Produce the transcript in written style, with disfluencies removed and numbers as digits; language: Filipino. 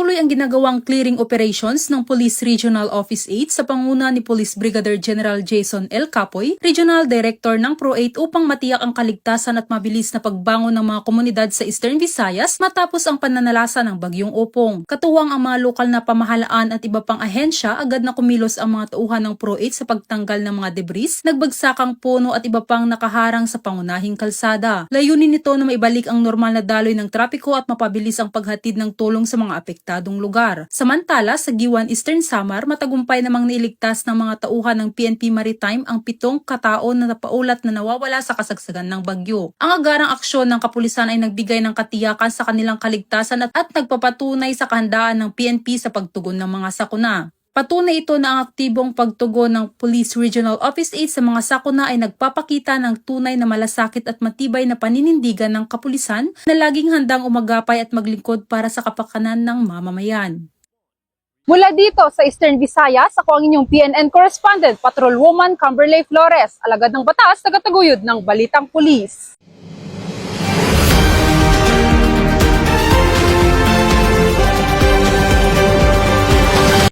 Patuloy ang ginagawang clearing operations ng Police Regional Office 8 sa panguna ni Police Brigadier General Jason L. Capoy, Regional Director ng Pro-8 upang matiyak ang kaligtasan at mabilis na pagbangon ng mga komunidad sa Eastern Visayas matapos ang pananalasa ng Bagyong Opong. Katuwang ang mga lokal na pamahalaan at iba pang ahensya, agad na kumilos ang mga tauhan ng Pro-8 sa pagtanggal ng mga debris, nagbagsakang puno at iba pang nakaharang sa pangunahing kalsada. Layunin nito na maibalik ang normal na daloy ng trapiko at mapabilis ang paghatid ng tulong sa mga apektadong lugar. Samantala, sa Giwan, Eastern Samar, matagumpay namang niiligtas ng mga tauhan ng PNP Maritime ang 7 katao na napaulat na nawawala sa kasagsagan ng bagyo. Ang agarang aksyon ng kapulisan ay nagbigay ng katiyakan sa kanilang kaligtasan at nagpapatunay sa kahandaan ng PNP sa pagtugon ng mga sakuna. Patunay ito na ang aktibong pagtugon ng Police Regional Office 8 sa mga sakuna ay nagpapakita ng tunay na malasakit at matibay na paninindigan ng kapulisan na laging handang umagapay at maglingkod para sa kapakanan ng mamamayan. Mula dito sa Eastern Visayas, ako ang inyong PNN correspondent, Patrolwoman Camberley Flores, alagad ng batas, tagataguyod ng Balitang Pulis.